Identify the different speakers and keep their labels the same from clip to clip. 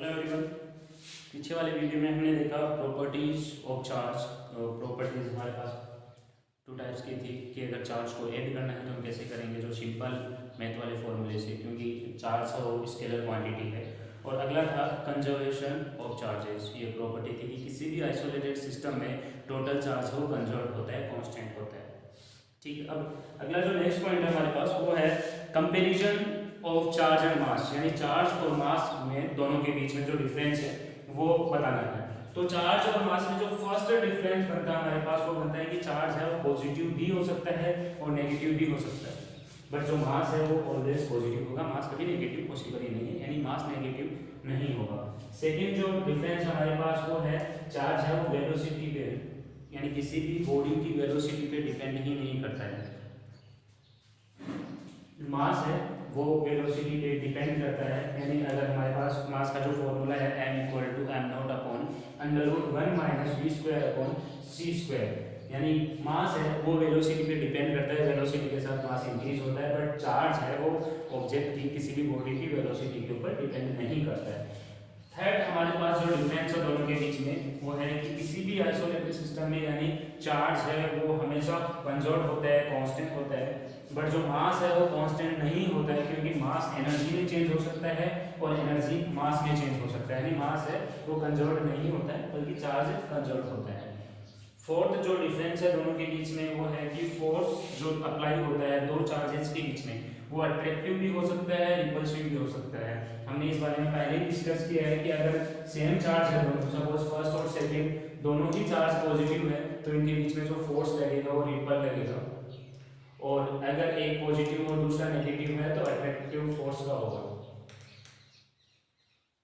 Speaker 1: Hello everyone. पीछे वाले video में हमने देखा प्रॉपर्टीज ऑफ चार्ज। प्रॉपर्टीज हमारे पास टू टाइप्स की थी कि अगर चार्ज को ऐड करना है तो हम कैसे करेंगे, जो सिंपल मैथ वाले फॉर्मूले से, क्योंकि चार्ज है वो स्केलर क्वांटिटी है। और अगला था कंजर्वेशन ऑफ चार्जेस। ये प्रॉपर्टी थी कि किसी भी आइसोलेटेड सिस्टम में टोटल चार्ज है वो कंजर्व होता है, कॉन्स्टेंट होता है। ठीक है, अब अगला जो नेक्स्ट पॉइंट है हमारे पास वो है comparison of charge and mass, यानी चार्ज और मास में दोनों के बीच में जो डिफरेंस है वो बताना है। तो चार्ज और मास में जो फर्स्ट डिफरेंस बनता है हमारे पास वो बनता है कि चार्ज है वो पॉजिटिव भी हो सकता है और नेगेटिव भी हो सकता है, बट जो मास है वो ऑलवेज पॉजिटिव होगा। मास कभी नेगेटिव पॉसिबल ही नहीं है, यानी मास नेगेटिव नहीं होगा। सेकेंड जो डिफरेंस हमारे पास वो है चार्ज है वो वेलोसिटी पे, यानी किसी भी बॉडी की वेलोसिटी पे डिपेंड ही नहीं करता है। मास है वो वेलोसिटी पे डिपेंड करता है, यानी अगर हमारे पास मास का जो फॉर्मूला है m = m0 अपॉन √1 - v²/c², यानी मास है वो वेलोसिटी पे डिपेंड करता है। वेलोसिटी के साथ मास इंक्रीज होता है, बट चार्ज है वो ऑब्जेक्ट की किसी भी बॉडी की वेलोसिटी के ऊपर डिपेंड नहीं करता है। थर्ड हमारे पास जो डिफरेंस है दोनों के बीच में वो है कि किसी भी आइसोलेटेड सिस्टम में यानी चार्ज है वो हमेशा कंजर्व होता है, कांस्टेंट होता है, बट जो मास है वो कांस्टेंट नहीं होता है, क्योंकि मास एनर्जी में चेंज हो सकता है और एनर्जी मास में चेंज हो सकता है। यानी मास है वो कंजर्व नहीं होता है बल्कि चार्ज कंजर्व होता है। फोर्थ जो डिफरेंस है दोनों के बीच में वो है कि फोर्स जो अप्लाई होता है दो चार्जेस के बीच में वो अट्रैक्टिव भी हो सकता है, रिपल्सिव भी हो सकता है। हमने इस बारे में पहले ही डिस्कस किया है कि अगर सेम चार्ज है दोनों, सपोज फर्स्ट और सेकंड दोनों ही चार्ज पॉजिटिव है तो इनके बीच में जो फोर्स लगेगा वो रिपल लगेगा, और अगर एक पॉजिटिव और दूसरा नेगेटिव है तो अट्रैक्टिव फोर्स का होगा।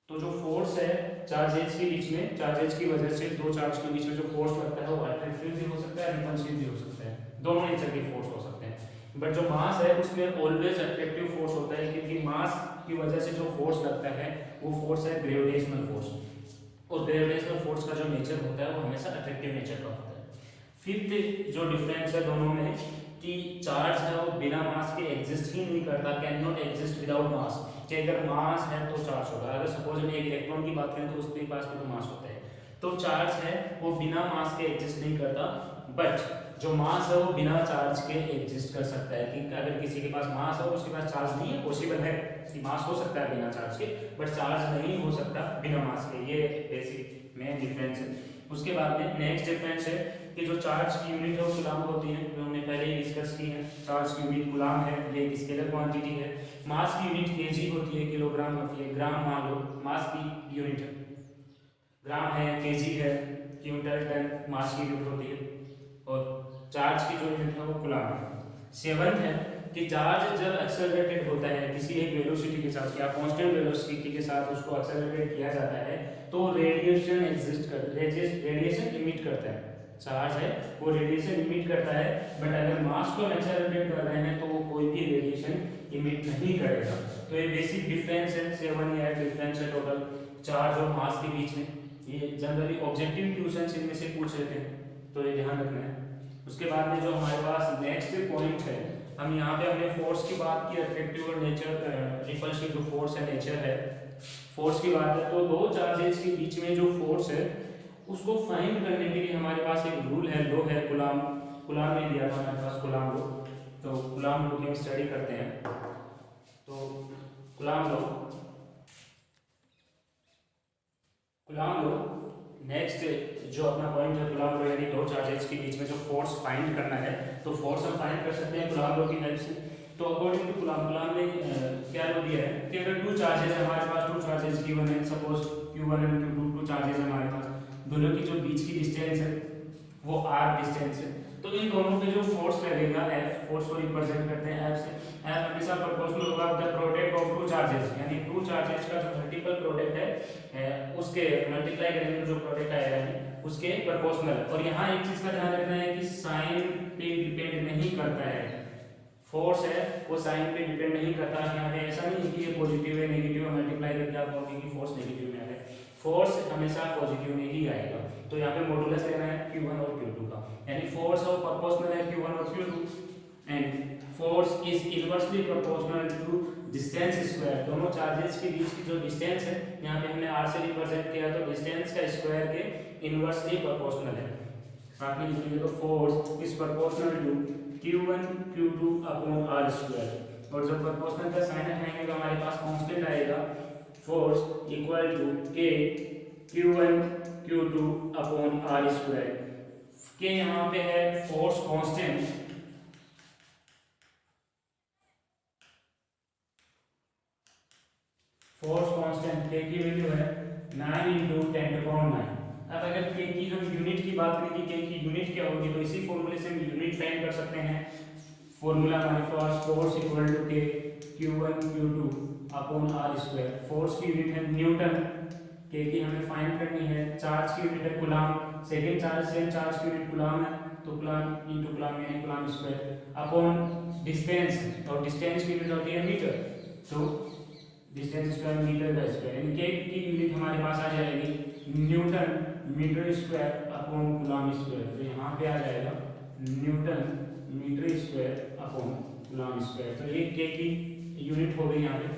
Speaker 1: तो जो फोर्स है चार्जेस के बीच में, चार्जेस की वजह से दो चार्ज के बीच में जो फोर्स लगता है वो अट्रैक्टिव भी हो सकता है, रिपल्सिव भी हो सकता है, दोनों नेचर के फोर्स हो सकते हैं। बट जो मास है उसमें ऑलवेज अट्रैक्टिव फोर्स होता है, क्योंकि मास की वजह से जो फोर्स लगता है वो फोर्स है ग्रेविटेशनल फोर्स, और ग्रेविटेशनल फोर्स का जो नेचर होता है वो हमेशा अट्रैक्टिव नेचर का होता है। फिफ्थ जो डिफरेंस है दोनों में कि चार्ज है वो बिना मास के एग्जिस्ट ही नहीं करता, कैन नॉट एग्जिस्ट विदाउट मास। कि अगर मास है तो चार्ज होगा, अगर सपोज हम एक इलेक्ट्रॉन की बात करें तो उसके पास भी तो मास होता है, तो चार्ज है वो बिना मास के एग्जिस्ट नहीं करता, बट जो मास है वो बिना चार्ज के एग्जिस्ट कर सकता है। कि अगर किसी के पास मास है और उसके पास चार्ज नहीं है, पॉसिबल है कि मास हो सकता है बिना चार्ज के, बट चार्ज नहीं हो सकता बिना मास के। ये बेसिक मेन डिफरेंस है। उसके बाद में नेक्स्ट डिफरेंस है कि जो चार्ज की यूनिट है वो कूलाम होती है, जो हमने पहले ही डिस्कस की है। चार्ज की यूनिट कूलाम है, ये एक स्केलर क्वांटिटी है। मास की यूनिट केजी होती है, किलोग्राम होती है। ग्राम मान लो मास की यूनिट है, ग्राम है, केजी है, क्विंटल, टन मास की यूनिट होती है, और चार्ज की जो यूनिट है वो कूलाम है। सेवंथ है कि चार्ज जब एक्सेलरेटेड होता है किसी एक वेलोसिटी के साथ या कांस्टेंट वेलोसिटी के साथ उसको एक्सेलरेट किया जाता है तो रेडिएशन एग्जिस्ट कर रेडिएशन इमिट करता है। चार्ज है वो रेडिएशन इमिट करता है, बट अगर मास को एक्सेलरेट कर रहे हैं तो वो कोई भी रेडिएशन इमिट नहीं करेगा। तो ये बेसिक डिफरेंस है, 7 या डिफरेंस है टोटल चार्ज और मास के बीच में। ये जनरली ऑब्जेक्टिव क्वेश्चंस इनमें से पूछ लेते हैं, तो ये ध्यान रखना है। उसके बाद में जो हमारे पास नेक्स्ट पॉइंट है, हम यहाँ पे हमने फोर्स की बात की, अट्रैक्टिव और नेचर रिपल्सिव जो फोर्स है नेचर है फोर्स की बात है। तो दो चार्जेस के बीच में जो फोर्स है उसको फाइंड करने के लिए हमारे पास एक रूल है, लो है कूलाम ने दिया था हमारे पास कूलाम लो। तो कूलाम लो की हम स्टडी करते हैं। तो कूलाम लो नेक्स्ट जो अपना पॉइंट है कूलाम लो, यानी दो चार्जेस के बीच में जो फोर्स फाइंड करना है, तो फोर्स हम फाइंड कर सकते हैं कूलाम लो की हेल्प से। तो अकॉर्डिंग टू कूलाम ने क्या लो दिया है कि अगर टू चार्जेस है हमारे पास, टू चार्जेस गिवन है, suppose q1 and q2, two charges हमारे पास, दोनों की जो बीच की डिस्टेंस है वो r डिस्टेंस है, तो इन दोनों पे जो फोर्स लगेगा F, फोर्स को रिप्रेजेंट करते हैं F से। F हमेशा प्रोपोर्शनल होगा the product of two charges, यानी टू चार्जेस का जो मल्टीपल प्रोडक्ट है उसके मल्टीप्लाई करेंगे तो जो प्रोडक्ट आएगा उसके प्रोपोर्शनल। और यहाँ एक चीज का ध्यान रखना है कि साइन पे डिपेंड नहीं करता है, फोर्स है वो साइन पे डिपेंड नहीं करता। यहाँ पे ऐसा नहीं है कि ये पॉजिटिव है नेगेटिव मल्टीप्लाई करके आप कहोगे कि फोर्स नेगेटिव में आ रहा है, फोर्स हमेशा पॉजिटिव में ही आएगा। तो यहाँ पे मॉडुलस लेना है q1 और q2 का, यानी फोर्स और प्रोपोर्शनल है q1 और q2, and force is inversely proportional to distance square, दोनों चार्जेस के बीच की जो डिस्टेंस है यहाँ पे हमने r से रिप्रेजेंट किया तो डिस्टेंस का स्क्वायर के इनवर्सली प्रोपोर्शनल है। आपने लिखेंगे तो force is proportional to q1 q2 upon r square, और जब प्रोपोर्शनल का साइन हटाएंगे तो हमारे पास कांस्टेंट आएगा force equal to k q1 q2 upon r square. के यहाँ पे है फोर्स कांस्टेंट, फोर्स कांस्टेंट के की वैल्यू है 9 × 10⁹। अब अगर के की हम यूनिट की बात करें कि के की यूनिट क्या होगी तो इसी फॉर्मूले से हम यूनिट फाइंड कर सकते हैं। फॉर्मूला हमारे पास फोर्स इक्वल टू के q1 q2 upon r square. Force की यूनिट है न्यूटन, के की हमें फाइंड करनी है, चार्ज की यूनिट है coulomb, second charge same charge की यूनिट कूलम है तो कूलम इनटू कूलम यानी कूलम स्क्वायर अपॉन डिस्टेंस, और डिस्टेंस की यूनिट होती है मीटर, तो डिस्टेंस स्क्वायर मीटर का स्क्वायर, यानी के की यूनिट हमारे पास आ जाएगी newton metre square upon coulomb square. तो यहाँ पे आ जाएगा newton metre square upon coulomb square. तो ये के की यूनिट हो गई यहाँ पे।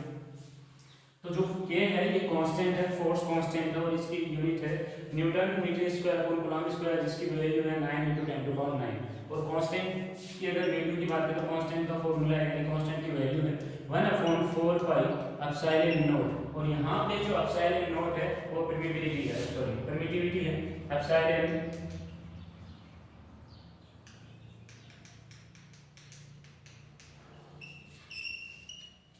Speaker 1: तो जो के है ये कांस्टेंट है, फोर्स कांस्टेंट है और इसकी यूनिट है newton metre square upon coulomb square, जिसकी वैल्यू है 9 × 10⁹। और कांस्टेंट की अगर वैल्यू की बात करें तो कांस्टेंट का फॉर्मूला है यानी कांस्टेंट की वैल्यू है 1/4 पाई एप्सिलॉन नॉट, और यहाँ पे जो एप्सिलॉन नॉट है वो परमिटिविटी है, सॉरी परमिटिविटी है एप्सिलॉन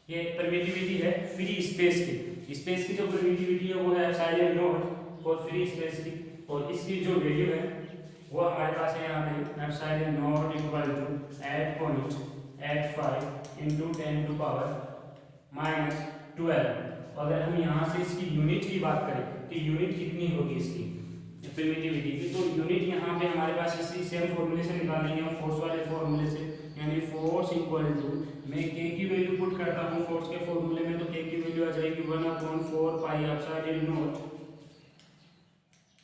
Speaker 1: ये परमिटिविटी है फ्री स्पेस की, स्पेस की जो परमिटिविटी है वो है एप्सिलॉन नॉट और फ्री स्पेस की, और इसकी जो वैल्यू है वो हमारे पास है यहाँ पे एप्सिलॉन नॉट इक्वल टू 8.85 × 10⁻⁻12। अगर हम यहाँ से इसकी यूनिट की बात करें कि यूनिट कितनी होगी इसकी परमिटिविटी की, तो यूनिट यहाँ पे हमारे पास इसी सेम फॉर्मूले से निकालेंगे हम, फोर्स वाले फॉर्मूले से, यानी फोर्स इक्वल टू, मैं के की वैल्यू पुट करता हूँ फोर्स के फॉर्मूले में, तो के की वैल्यू आ जाएगी 1/4 pi epsilon naught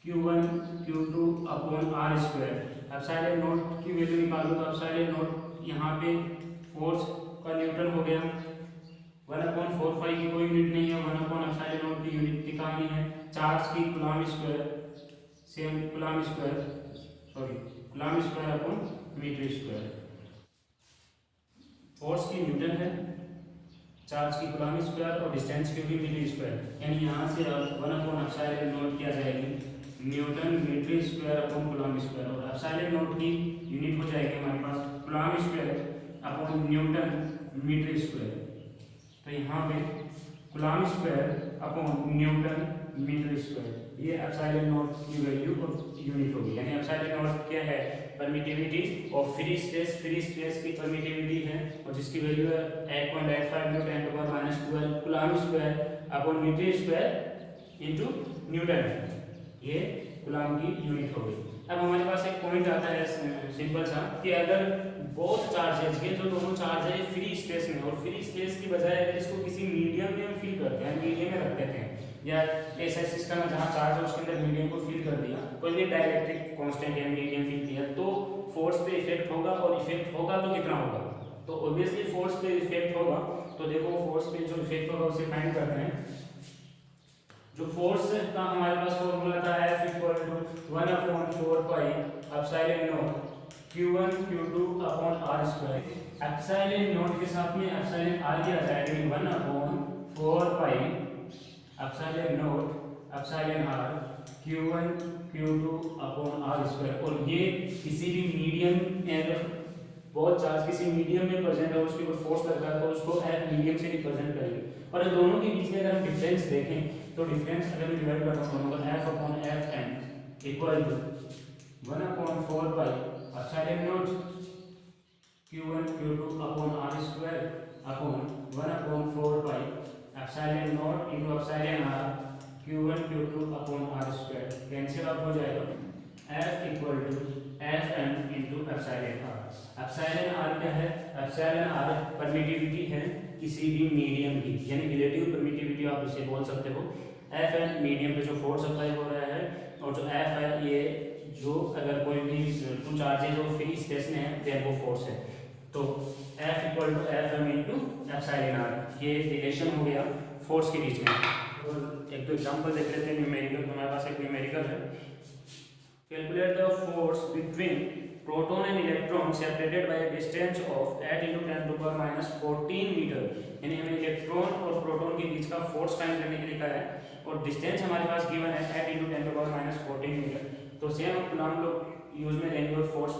Speaker 1: q1 q2 upon r square. Epsilon nought की वैल्यू निकालो तो एप्सिलॉन नॉट यहाँ पे फोर्स का न्यूटन हो गया, 1/4 पाई की कोई यूनिट नहीं है, 1/एप्सिलॉन नॉट की यूनिट निकालनी है। चार्ज की coulomb square, same coulomb square, sorry coulomb square upon metre square. Force की न्यूटन है, चार्ज की कूलम स्क्वायर और डिस्टेंस की भी मीटर स्क्वायर, यानी यहाँ से अब 1/एप्सिलॉन नॉट किया जाएगी newton metre square upon coulomb square, और एप्सिलॉन नॉट की यूनिट हो जाएगी हमारे पास coulomb square upon newton metre square. तो यहाँ पे coulomb square upon newton metre square, ये एप्सिलॉन नॉट की वैल्यू और यूनिट होगी, यानी एप्सिलॉन नॉट क्या है परमिटिविटी और फ्री स्पेस की परमिटिविटी है, और जिसकी वैल्यू है 8.85 × 10⁻⁻12 coulomb square upon metre square into newton, ये कूलम की यूनिट हो गई। अब हमारे पास एक पॉइंट आता है सिंपल सा कि अगर बोथ चार्जेस के जो दोनों चार्ज है फ्री स्पेस में, और फ्री स्पेस की बजाय अगर इसको किसी मीडियम में हम फिल करते हैं, मीडियम में रख देते हैं, या ऐसा सिस्टम है जहाँ चार्ज है उसके अंदर मीडियम को फिल कर दिया, कोई भी डाइलेक्ट्रिक कांस्टेंट या मीडियम फिल किया, तो फोर्स पे इफेक्ट होगा, और इफेक्ट होगा तो कितना होगा, तो ऑब्वियसली फोर्स पे इफेक्ट होगा। तो देखो फोर्स पे जो इफेक्ट होगा उसे फाइंड करते हैं। जो फोर्स का हमारे पास फॉर्मूला था F equal to 1/4 pi epsilon naught q1 q2 upon r square. Epsilon naught के साथ में एप्सिलॉन r की आ जाएगी 1/4 pi epsilon naught epsilon r q1 q2 upon r square, और ये किसी भी मीडियम एंड बहुत चार्ज किसी मीडियम में प्रेजेंट है उसके ऊपर फोर्स लग रहा है तो उसको F मीडियम से रिप्रेजेंट करेंगे। और इन दोनों के बीच में अगर हम डिफरेंस देखें तो डिफरेंस अगर हम डिवाइड करना चाहेंगे तो F/Fn equal to 1/4 pi epsilon naught q1 q2 upon r square upon 1/4 pi epsilon naught into epsilon r q1 q2 upon r square, cancel out हो जाएगा। F equal to Fn into epsilon r। Epsilon r क्या है, epsilon r permittivity है किसी भी medium की, यानी relative permittivity आप इसे बोल सकते हो। Fn मीडियम पे जो फोर्स अप्लाई हो रहा है, और जो F है ये जो अगर कोई भी टू चार्जेज और फ्री स्पेस में है देन वो फोर्स है। तो F equal to F M into epsilon r, ये रिलेशन हो गया फोर्स के बीच में। और एक दो एग्जांपल देख लेते हैं न्यूमेरिकल, हमारे पास एक न्यूमेरिकल है। Calculate the force between proton and electron separated by a distance of 8 × 10⁻14 metre. यानी हमें इलेक्ट्रॉन और प्रोटॉन के बीच का फोर्स फाइंड करने के लिए कहा है, और डिस्टेंस हमारे पास गिवन है 8 × 10⁻14 मीटर। तो सेम हम लोग यूज में लेंगे और फोर्स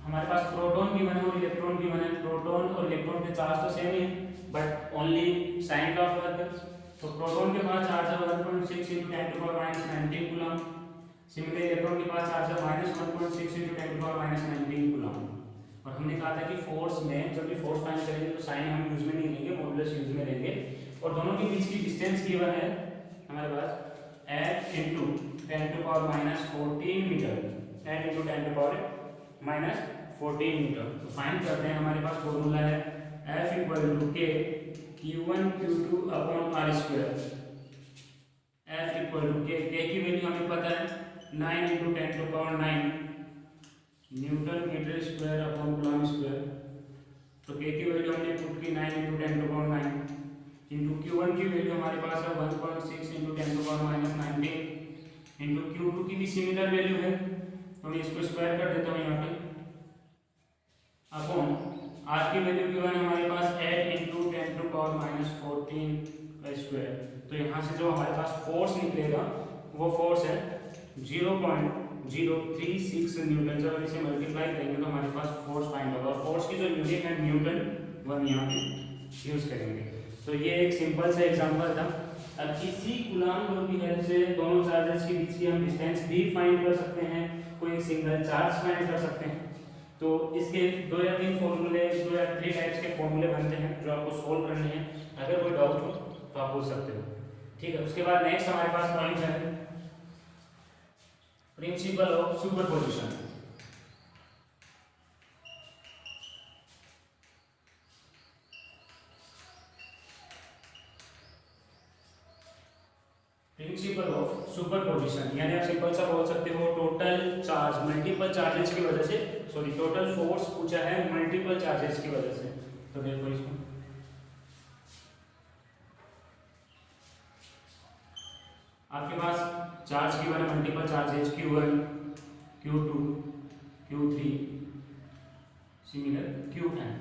Speaker 1: हमारे पास प्रोटॉन गिवन है और इलेक्ट्रॉन गिवन है। प्रोटॉन और इलेक्ट्रॉन के चार्ज तो सेम ही है, बट ओनली साइन का फर्क है। तो प्रोटॉन के पास चार्ज है 1.6 × 10⁻19 कूलम। सिमिलरली इलेक्ट्रॉन के पास चार्ज है -1.6 × 10⁻19 कूलम। और हमने कहा था कि फोर्स में जब भी फोर्स फाइंड करेंगे तो साइन हम यूज में नहीं लेंगे, मॉडुलस यूज में लेंगे। और दोनों के बीच की डिस्टेंस गिवन है हमारे पास 8 × 10⁻14 मीटर, 8 × 10⁻14 मीटर। तो फाइंड करते हैं। हमारे पास फॉर्मूला है F equal to K Q1 Q2 upon R square. F equal to K, K की वैल्यू हमें पता है 9 × 10⁹ newton metre square upon coulomb square. तो K की वैल्यू हमने पुट की 9 × 10⁹ इंटू Q1 की वैल्यू हमारे पास है 1.6 × 10⁻19 इंटू Q2 की भी सिमिलर वैल्यू है, तो मैं इसको स्क्वायर कर देता हूँ यहाँ पे, अपॉन R की वैल्यू गिवन है हमारे पास 8 × 10⁻14 का स्क्वायर। तो यहाँ से जो हमारे पास फोर्स निकलेगा वो फोर्स है 0.036 न्यूटन। जब हम इसे मल्टीप्लाई करेंगे तो हमारे पास फोर्स फाइंड होगा। फोर्स की जो यूनिट है न्यूटन, वो हम यहाँ पे यूज करेंगे। तो ये एक सिंपल सा एग्जांपल था। अब इसी कूलम लॉ की हेल्प से दोनों चार्जेस के बीच की हम डिस्टेंस भी फाइंड कर सकते हैं, कोई सिंगल चार्ज फाइंड कर सकते हैं। तो इसके 2 या 3 फॉर्मूले, 2 या 3 टाइप्स के फॉर्मूले बनते हैं जो आपको सोल्व करने हैं। अगर कोई डाउट हो तो आप पूछ सकते हो, ठीक है। उसके बाद नेक्स्ट हमारे पास पॉइंट है principle of superposition. Principle of superposition यानी आप सिंपल सा बोल सकते हो टोटल चार्ज मल्टीपल चार्जेस की वजह से, सॉरी टोटल फोर्स पूछा है मल्टीपल चार्जेस की वजह से। तो देखो इसको, आपके पास चार्ज की वजह multiple charges Q1 Q2 Q3 similar Qn,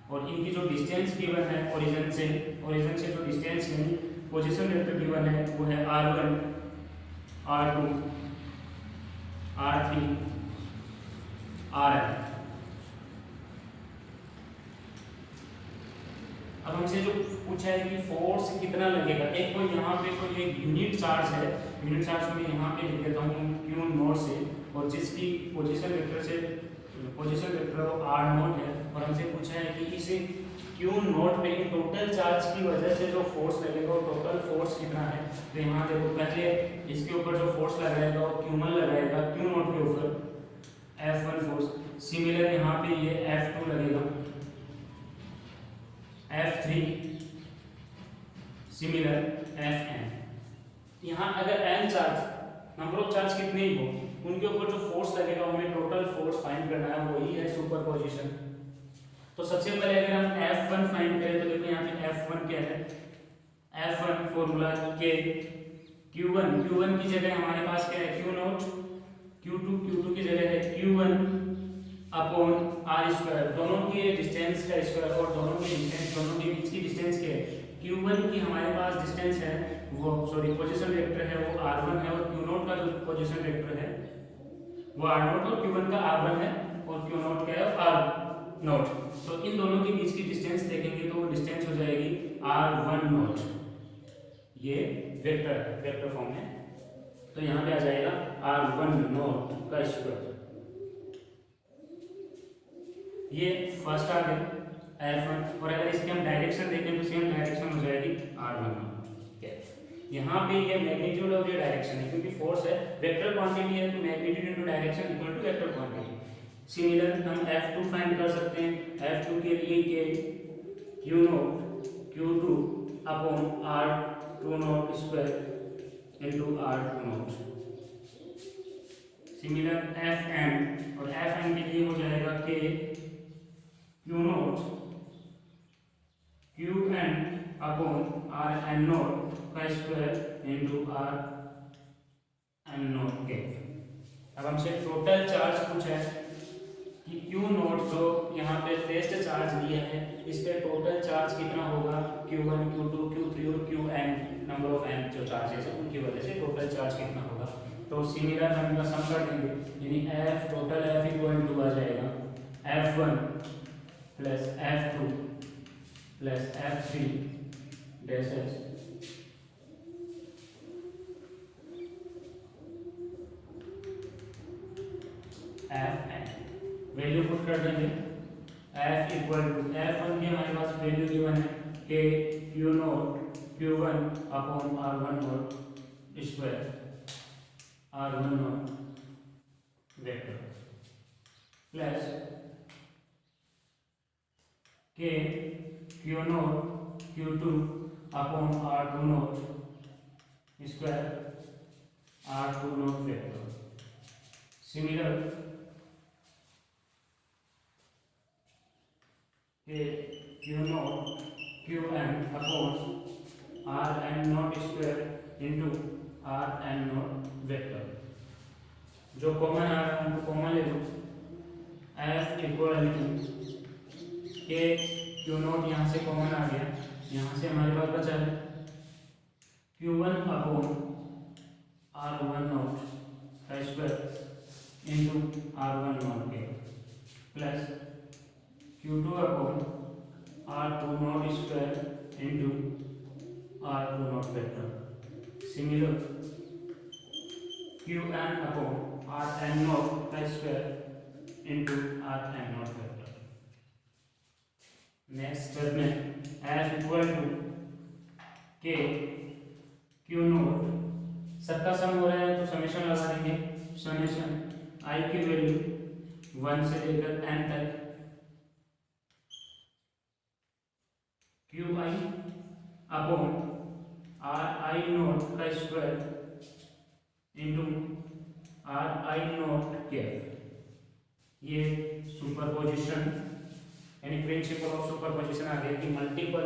Speaker 1: और इनकी जो डिस्टेंस गिवन है ओरिजिन से जो डिस्टेंस है पोजीशन वेक्टर गिवन है वो है R1 R2 R3 Rn। अब हमसे जो पूछा है कि फोर्स कितना लगेगा, एक कोई यहाँ पे कोई एक यूनिट चार्ज है, यूनिट चार्ज को मैं यहाँ पे लिख देता हूँ Q0 से, और जिसकी पोजीशन वेक्टर R0 है, और हमसे पूछा है कि इसे Q0 पे टोटल चार्ज की वजह से जो फोर्स लगेगा वो टोटल फोर्स कितना है। तो यहाँ देखो पहले इसके ऊपर जो फोर्स लगाएगा वो Q1 लगाएगा Q0 के ऊपर F1 फोर्स। सिमिलर यहाँ पे ये F2 लगेगा, F3 सिमिलर Fn। यहाँ अगर n charge number of charge कितने ही हो उनके ऊपर जो फोर्स लगेगा हमें टोटल फोर्स फाइंड करना है, वही है सुपरपोजिशन। तो सबसे पहले अगर हम F1 फाइंड करें तो देखो यहाँ पे F1 क्या है, F1 फॉर्मूला के Q1 की जगह हमारे पास क्या है Q0, Q2 की जगह है Q1 अपॉन R स्क्वायर, दोनों के डिस्टेंस का स्क्वायर, और दोनों के बीच की डिस्टेंस क्या है Q1 की हमारे पास डिस्टेंस है वो, सॉरी पोजीशन वेक्टर है वो R1 है, और Q0 का जो पोजीशन वेक्टर है वो R0 और Q1 का R1 है, और Q0 क्या है R0। तो इन दोनों के बीच की डिस्टेंस देखेंगे तो वो डिस्टेंस हो जाएगी R10। ये वेक्टर फॉर्म है, तो यहाँ पे आ जाएगा R10 का स्क्वायर। ये फर्स्ट आ गया F1, और अगर इसकी हम डायरेक्शन देखें तो सेम डायरेक्शन हो जाएगी R10। यहाँ पे ये मैग्नीट्यूड और ये डायरेक्शन है, क्योंकि फोर्स है वेक्टर क्वांटिटी है तो magnitude into direction equal to vector quantity. Similar हम F2 फाइंड कर सकते हैं, F2 के लिए के Q0 Q2 upon R20 square into R20 similar F N, और एफ एन के लिए हो जाएगा k q nought q n upon are N nought का square into are N nought के। अब हमसे टोटल चार्ज पूछा है कि क्यू नोट जो यहाँ पे टेस्ट चार्ज दिया है इस पे टोटल चार्ज कितना होगा, Q1 Q2 Q3 और Qn, नंबर ऑफ n जो चार्जेस है उनकी वजह से टोटल चार्ज कितना होगा। तो सिमिलर हम इनका सम कर देंगे, यानी F total F equal to आ जाएगा F1 plus F2 plus F3 dash Fn। Value put कर देंगे, F इक्वल टू F1 की हमारे पास वैल्यू गिवन है कि Q naught Q1 upon R1 naught square R1 naught vector plus K Q naught Q2 upon R2 note square R2 note vector. Similar K Q naught Qn upon are N naught square into are N naught vector. जो common आ रहा है उनको common ले लो, F equal to के Q naught यहाँ से कॉमन आ गया, यहाँ से हमारे पास बचा है Q1 अपॉन R1 नोट का स्क्वायर इंटू R1 नोट के plus Q2 upon R2 note square into R2 note vector. Similar Qn upon Rn nought का square into Rn nought vector. Next step में F इक्वल टू के Q nought, सबका sum हो रहा है तो summation लगा देंगे, समेशन I की वैल्यू 1 से लेकर n तक Qi अपॉन Ri नोट का स्क्वायर इंटू Ri नोट के। ये सुपरपोजिशन यानी प्रिंसिपल ऑफ सुपरपोजिशन आ गया कि मल्टीपल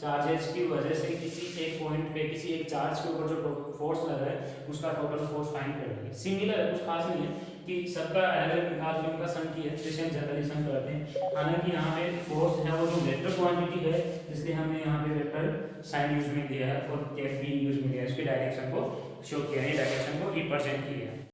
Speaker 1: चार्जेस की वजह से किसी एक पॉइंट पे किसी एक चार्ज के ऊपर जो फोर्स लग रहा है उसका टोटल फोर्स फाइंड करेंगे। सिमिलर है, कुछ खास नहीं है कि सबका अलग निकाल के उनका सम किया है, जैसे हम जनरली सम करते हैं। हालांकि यहाँ पे फोर्स है वो जो वेक्टर क्वांटिटी है, इसलिए हमने यहाँ पे वेक्टर साइन यूज में किया है और कैप भी यूज में किया है, उसकी डायरेक्शन को शो किया है, डायरेक्शन को रिप्रेजेंट किया है।